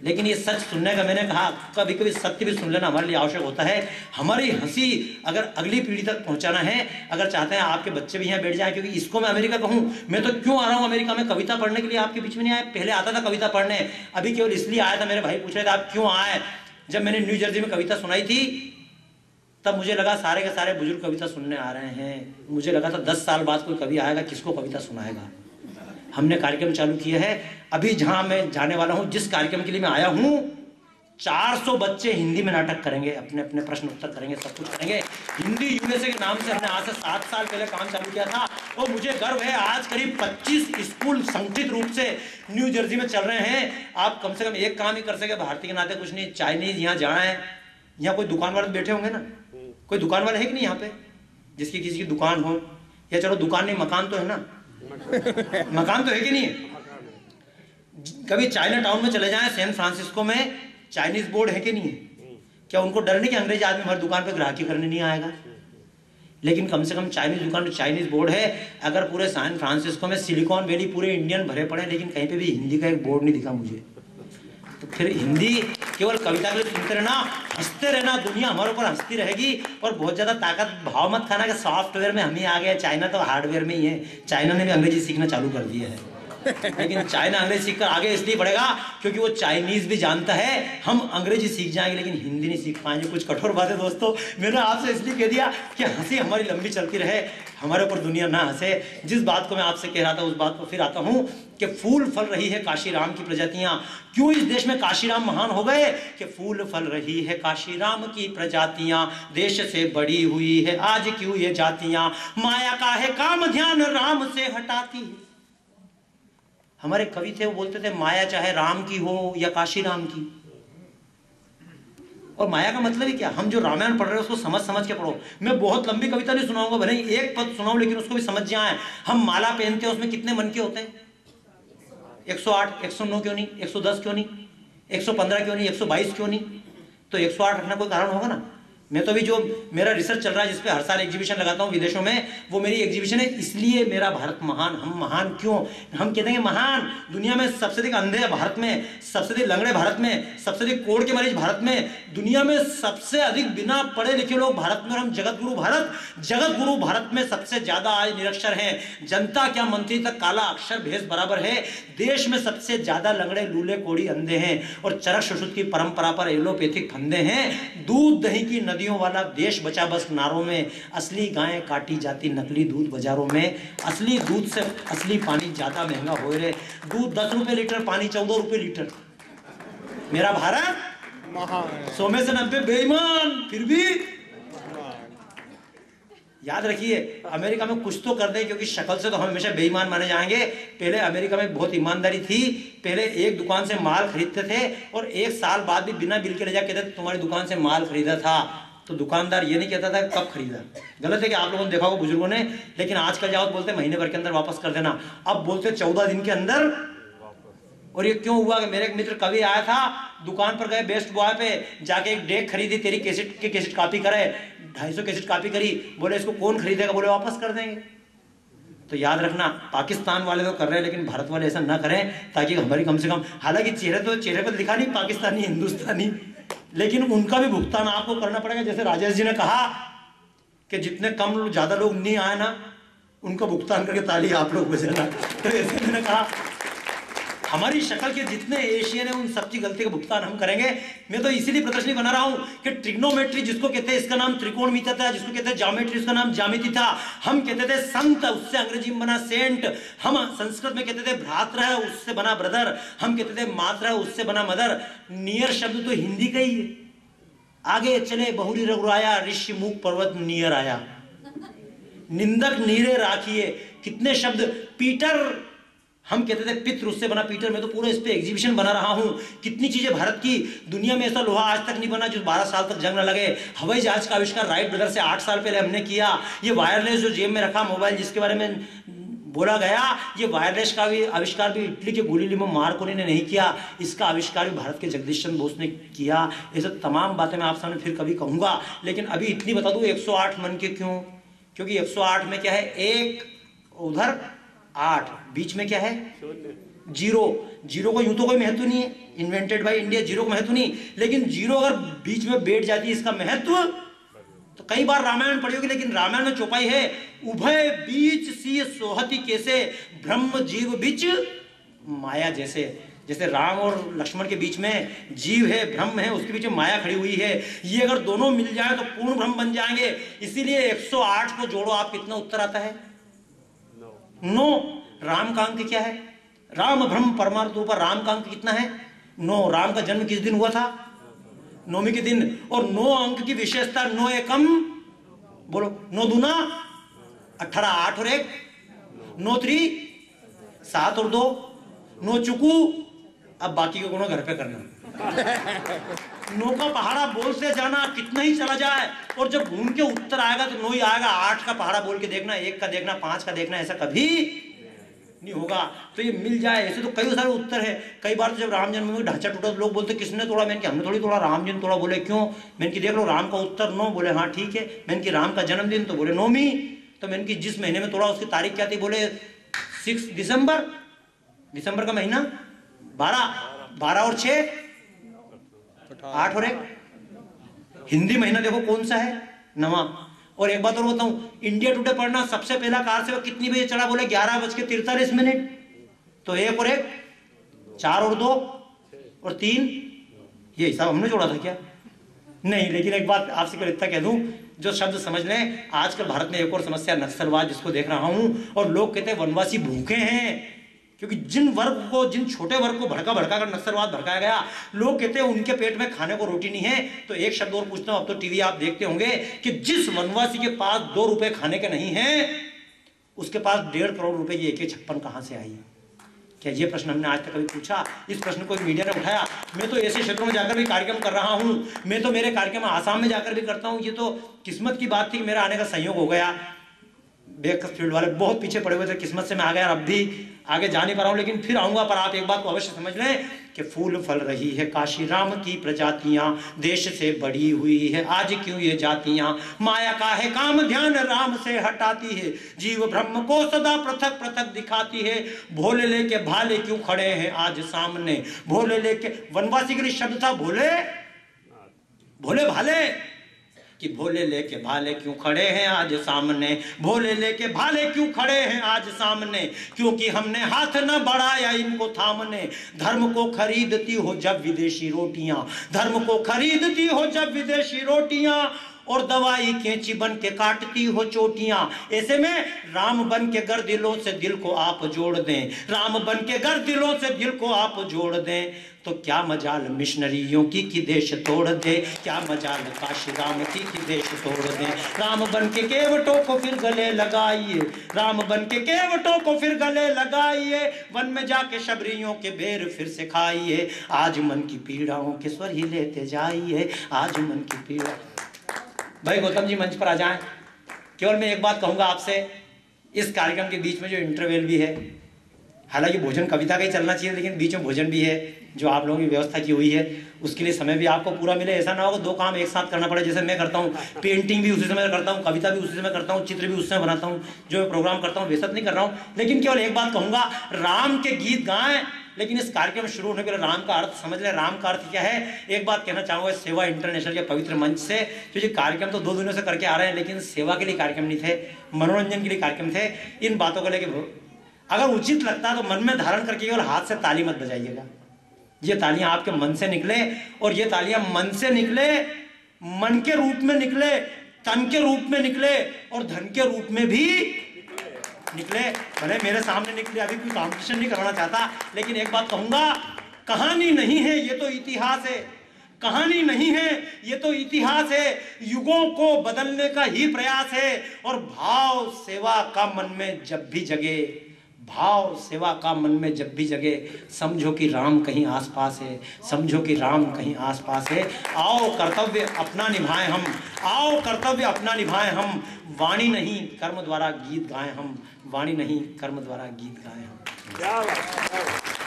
लेकिन ये सच सुनने का, मैंने कहा कभी कभी सत्य भी सुन लेना हमारे लिए आवश्यक होता है। हमारी हंसी अगर अगली पीढ़ी तक पहुंचाना है, अगर चाहते हैं आपके बच्चे भी यहाँ बैठ जाएं, क्योंकि इसको मैं अमेरिका कहूँ, मैं तो क्यों आ रहा हूँ अमेरिका में कविता पढ़ने के लिए, आपके बीच में नहीं आया। पहले आता था कविता पढ़ने, अभी केवल इसलिए आया था, मेरे भाई पूछ रहे थे आप क्यों आए। जब मैंने न्यू जर्सी में कविता सुनाई थी तब मुझे लगा सारे के सारे बुजुर्ग कविता सुनने आ रहे हैं। मुझे लगा था 10 साल बाद कोई कवि आएगा, किसको कविता सुनाएगा। हमने कार्यक्रम चालू किया है। अभी जहां मैं जाने वाला हूं, जिस कार्यक्रम के लिए मैं आया हूं, 400 बच्चे हिंदी में नाटक करेंगे, अपने अपने प्रश्न उत्तर करेंगे, सब कुछ करेंगे। हिंदी यूएसए के नाम से हमने आज से 7 साल पहले काम चालू किया था और मुझे गर्व है आज करीब 25 स्कूल संगठित रूप से न्यू जर्सी में चल रहे हैं। आप कम से कम एक काम ही कर सके भारतीय के नाते, कुछ नहीं, चाइनीज यहाँ जाए, यहाँ कोई दुकान वाले बैठे होंगे ना, कोई दुकान वाले है कि नहीं यहाँ पे जिसकी किसी की दुकान हो, या चलो दुकान नहीं मकान तो है ना, मकान तो है कि नहीं है। कभी चाइना टाउन में चले जाएं, सैन फ्रांसिस्को में चाइनीज बोर्ड है कि नहीं है। क्या उनको डर नहीं कि अंग्रेज आदमी हमारी दुकान पे ग्राहकी करने नहीं आएगा। लेकिन कम से कम चाइनीज दुकान में चाइनीज बोर्ड है। अगर पूरे सैन फ्रांसिस्को में सिलिकॉन वैली पूरे इंडियन भरे पड़े, लेकिन कहीं पे भी हिंदी का एक बोर्ड नहीं दिखा मुझे, तो फिर हिंदी केवल कविता के लिए सुनते रहना, हंसते रहना, दुनिया हमारे ऊपर हंसती रहेगी। और बहुत ज्यादा ताकत भाव मत खाना कि सॉफ्टवेयर में हम ही आ गए, चाइना तो हार्डवेयर में ही है। चाइना ने भी अंग्रेजी सीखना चालू कर दिया है, लेकिन चाइना अंग्रेजी सीखकर आगे इसलिए बढ़ेगा क्योंकि वो चाइनीज भी जानता है। हम अंग्रेजी सीख जाएंगे लेकिन हिंदी नहीं सीख पाएंगे। कुछ कठोर बात है दोस्तों, मैंने आपसे इसलिए कह दिया कि हंसी हमारी लंबी चलती रहे, हमारे ऊपर दुनिया ना हंसे। जिस बात को मैं आपसे कह रहा था उस बात को फिर आता हूं कि फूल फल रही है काशीराम की प्रजातियां। क्यों इस देश में काशीराम महान हो गए कि फूल फल रही है काशीराम की प्रजातियां, देश से बड़ी हुई है आज क्यों ये जातियां, माया का है काम ध्यान राम से हटाती है। हमारे कवि थे, वो बोलते थे माया चाहे राम की हो या काशीराम की। और माया का मतलब ही क्या, हम जो रामायण पढ़ रहे हैं उसको समझ समझ के पढ़ो। मैं बहुत लंबी कविता नहीं सुनाऊंगा, भले एक पद सुनाऊं लेकिन उसको भी समझ जाए। हम माला पहनते हैं, उसमें कितने मन के होते हैं? 108, 109 क्यों नहीं, 110 क्यों नहीं, 115 क्यों नहीं, 122 क्यों नहीं? तो 108 रखना कोई कारण होगा ना। मैं तो अभी जो मेरा रिसर्च चल रहा है जिसपे हर साल एग्जीबिशन लगाता हूँ विदेशों में, वो मेरी एग्जीबिशन है इसलिए मेरा भारत महान। हम महान क्यों? हम कहते हैं महान, दुनिया में सबसे अधिक अंधे भारत में, सबसे अधिक लंगड़े भारत में, सबसे अधिक कोढ़ के मरीज भारत में, दुनिया में सबसे अधिक बिना पढ़े लिखे लोग भारत में। और हम जगत गुरु भारत, जगत गुरु भारत में सबसे ज्यादा आज निरक्षर हैं। जनता क्या मंत्री तक काला अक्षर भेष बराबर है। देश में सबसे ज्यादा लंगड़े लूले कोढ़ी अंधे हैं और चरक सुश्रुत की परंपरा पर एलोपैथिक फंदे हैं। दूध दही की नदियों वाला देश बचा बस नारों में, असली गायें काटी जाती नकली दूध बाजारों में, असली दूध से असली पानी ज्यादा महंगा हो रहे। दूध 10 रुपए लीटर, पानी 14 रुपए लीटर। मेरा भारत 100 में से 90 बेईमान, फिर भी याद रखिए अमेरिका में कुछ तो कर दे, क्योंकि शक्ल से तो हम हमेशा बेईमान माने जाएंगे। पहले अमेरिका में बहुत ईमानदारी थी। पहले एक दुकान से माल खरीदते थे और 1 साल बाद भी बिना बिल के ले जाके कहते थे तुम्हारी दुकान से माल खरीदा था। तो दुकानदार ये नहीं कहता था कब खरीदा। गलत है कि आप लोगों ने देखा होगा बुजुर्गों ने, लेकिन आजकल जाओ बोलते महीने भर के अंदर वापस कर देना, अब बोलते 14 दिन के अंदर। और ये क्यों हुआ कि मेरे एक मित्र कवि आया था, दुकान पर गए, बेस्ट बॉय पे जाके एक डेक खरीदी, तेरी कैसेट की कैसेट कॉपी करे, 250 कैसेट कॉपी करी, बोले इसको कौन खरीदेगा, बोले वापस कर देंगे। तो याद रखना पाकिस्तान वाले तो कर रहे हैं लेकिन भारत वाले ऐसा ना करें, ताकि हमारी कम से कम, हालांकि चेहरे पर लिखा नहीं पाकिस्तानी हिंदुस्तानी, लेकिन उनका भी भुगतान आपको करना पड़ेगा। जैसे राजेश जी ने कहा कि जितने कम ज्यादा लोग नहीं आए ना उनका भुगतान करके ताली आप लोग बजाना। तो ऐसे मैंने कहा हमारी शक्ल के जितने एशियन है उन सबकी गलती का भुगतान हम करेंगे। मैं तो इसीलिए प्रदर्शनी बना रहा हूं कि ट्रिग्नोमेट्री जिसको कहते हैं इसका नाम त्रिकोणमिति था, जिसको कहते हैं ज्योमेट्री उसका नाम ज्यामिति था। हम कहते थे संत, उससे अंग्रेजी में बना सेंट। हम संस्कृत में कहते थे भ्रातृ, उससे बना ब्रदर। हम कहते थे मातृ, उससे बना मदर। नियर शब्द तो हिंदी का ही है। आगे चले बहुरी रघुराया, ऋषि मुख पर्वत नियर आया, निंदक नीरे राखिए। कितने शब्द, पीटर हम कहते थे पितृ, उससे बना पीटर। मैं तो पूरा इस पे एग्जीबिशन बना रहा हूं। कितनी चीजें भारत की, दुनिया में ऐसा लोहा आज तक नहीं बना जो 12 साल तक जंग न लगे। हवाई जहाज का आविष्कार राइट ब्रदर से 8 साल पहले हमने किया। ये वायरलेस जो जेब में रखा मोबाइल जिसके बारे में बोला गया, ये वायरलेस का भी आविष्कार भी इटली के गोलीलिमो मार्कोनी ने नहीं किया, इसका आविष्कार भी भारत के जगदीश चंद्र बोस ने किया। ऐसे तमाम बातें मैं आप सामने फिर कभी कहूंगा, लेकिन अभी इतनी बता दूं 108 मन के क्यों? क्योंकि 108 में क्या है, एक उधर 8, बीच में क्या है जीरो, जीरो को यूं तो कोई महत्व नहीं है, इन्वेंटेड बाय इंडिया, जीरो को महत्व नहीं, लेकिन जीरो अगर बीच में बैठ जाती है इसका महत्व। तो कई बार रामायण पढ़ी होगी, लेकिन रामायण में चौपाई है, उभय बीच सी सोहति कैसे, ब्रह्म जीव बीच माया जैसे। जैसे राम और लक्ष्मण के बीच में जीव है, ब्रह्म है, उसके बीच में माया खड़ी हुई है, ये अगर दोनों मिल जाए तो पूर्ण ब्रह्म बन जाएंगे। इसीलिए 108 को जोड़ो आप, कितना उत्तर आता है? 9। राम का अंक क्या है? राम ब्रह्म परमार्थ ऊपर राम का अंक कितना है? 9। राम का जन्म किस दिन हुआ था? नौमी के दिन। और 9 अंक की विशेषता, 9 एकम बोलो, 9 दूना 18, 8 और 1 9 3 7 और 2 9 चुकू। अब बाकी को गुणों घर पे करना। 9 का पहाड़ा बोलते जाना, कितना ही चला जाए, और जब घूम के उत्तर आएगा तो 9 ही आएगा। 8 का पहाड़ा बोल के देखना, 1 का देखना, 5 का देखना, ऐसा कभी नहीं होगा। तो ये मिल जाए, ऐसे तो कई सारे उत्तर है। कई बार तो जब राम जन्मभूमि ढांचा टूटा तो लोग बोलते किसने तोड़ा? मैंने कि हमने थोड़ी तोड़ा, राम जी ने तोड़ा। बोले क्यों? मैंने कि देख लो, राम का उत्तर 9। बोले हाँ ठीक है। मैंने कि राम का जन्मदिन? तो बोले 9वीं। तो मैंने कि जिस महीने में तोड़ा उसकी तारीख क्या थी? बोले 6 दिसंबर। दिसंबर का महीना 12 और 6 8 और 1। हिंदी महीना देखो कौन सा है? 9वां। और एक बात और बताऊं, इंडिया टुडे पढ़ना, सबसे पहला कार से वो कितनी बजे चढ़ा? बोले 11:43। तो 1 और 1 4 और 2 और 3, ये हिसाब हमने जोड़ा था क्या? नहीं। लेकिन एक बात आपसे केवल इतना कह दूं, जो शब्द समझ लें, आजकल भारत में एक और समस्या नक्सलवाद, जिसको देख रहा हूं। और लोग कहते हैं वनवासी भूखे हैं, क्योंकि जिन छोटे वर्ग को भड़का कर नक्सलवाद भड़काया गया, लोग कहते हैं उनके पेट में खाने को रोटी नहीं है। तो एक शब्द और पूछता हूं, अब तो टीवी आप देखते होंगे कि जिस वनवासी के पास 2 रुपए खाने के नहीं है, उसके पास 1.5 करोड़ रुपए की AK-56 कहां से आई? क्या ये प्रश्न हमने आज तक कभी पूछा? इस प्रश्न को मीडिया ने उठाया। मैं तो ऐसे क्षेत्रों में जाकर भी कार्यक्रम कर रहा हूं। मैं तो मेरे कार्यक्रम आसाम में जाकर भी करता हूं। ये तो किस्मत की बात थी कि मेरा आने का संयोग हो गया। बेकस फील्ड वाले बहुत पीछे पड़े हुए थे, किस्मत से मैं आ गया। अब भी आगे जा नहीं पा रहा हूं, लेकिन फिर आऊंगा। पर आप एक बात को अवश्य समझ लें कि फूल फल रही है काशी राम की प्रजातियां, देश से बड़ी हुई है आज क्यों ये जातियां, माया का है काम ध्यान राम से हटाती है, जीव ब्रह्म को सदा पृथक पृथक दिखाती है, भोले लेके भाले क्यों खड़े हैं आज सामने, भोले लेके, वनवासी के लिए शब्द था भोले भाले, कि भोले लेके भाले क्यों खड़े हैं आज सामने, भोले लेके भाले क्यों खड़े हैं आज सामने, क्योंकि हमने हाथ न बढ़ाया इनको थामने, धर्म को खरीदती हो जब विदेशी रोटियां, धर्म को खरीदती हो जब विदेशी रोटियां, और दवाई कैंची बन के काटती हो चोटियां। ऐसे में राम बन के गर दिलों से दिल को आप जोड़ दें, राम बन के गर दिलों से दिल को आप जोड़ दें, तो क्या मजाल मिशनरियों की देश तोड़ दे, क्या मजाल काशी राम की देश तोड़ दे, राम बन के केवटों को फिर गले लगाइए, राम बन के केवटों को फिर गले लगाइए, वन में जाके शबरियों के बेर फिर से खाइए, आज मन की पीड़ाओं के स्वर ही लेते जाइए, आज मन की पीड़ा। भाई गौतम जी मंच पर आ जाएं। केवल मैं एक बात कहूंगा आपसे, इस कार्यक्रम के बीच में जो इंटरवल भी है, हालांकि भोजन कविता का ही चलना चाहिए, लेकिन बीच में भोजन भी है जो आप लोगों की व्यवस्था की हुई है, उसके लिए समय भी आपको पूरा मिले। ऐसा ना हो कि 2 काम एक साथ करना पड़े। जैसे मैं करता हूँ, पेंटिंग भी उसी समय करता हूँ, कविता भी उसी समय करता हूँ, चित्र भी उसी समय बनाता हूँ, जो मैं प्रोग्राम करता हूँ वैसा नहीं कर रहा हूँ। लेकिन केवल एक बात कहूंगा, राम के गीत गाएं, लेकिन इस कार्यक्रम शुरू होने के लिए राम का अर्थ समझ लें। राम का अर्थ क्या है? एक बात कहना चाहूंगा, सेवा इंटरनेशनल के पवित्र मंच से, जो ये कार्यक्रम तो 2 दिनों से करके आ रहे हैं, लेकिन सेवा के लिए कार्यक्रम नहीं थे, मनोरंजन के लिए कार्यक्रम थे। इन बातों को लेकर अगर उचित लगता है तो मन में धारण करके केवल हाथ से ताली मत बजाइएगा। ये तालियां आपके मन से निकले, और ये तालियां मन से निकले, मन के रूप में निकले, तन के रूप में निकले, और धन के रूप में भी निकले। भले मेरे सामने निकले, अभी कोई कॉम्पिटिशन नहीं करवाना चाहता, लेकिन एक बात कहूंगा, कहानी नहीं है ये तो इतिहास है, कहानी नहीं है ये तो इतिहास है, युगों को बदलने का ही प्रयास है। और भाव सेवा का मन में जब भी जगे, भाव सेवा का मन में जब भी जगे, समझो कि राम कहीं आसपास है, समझो कि राम कहीं आसपास है। आओ कर्तव्य अपना निभाएं हम, आओ कर्तव्य अपना निभाएं हम, वाणी नहीं कर्म द्वारा गीत गाएं हम, वाणी नहीं कर्म द्वारा गीत गाएं हम।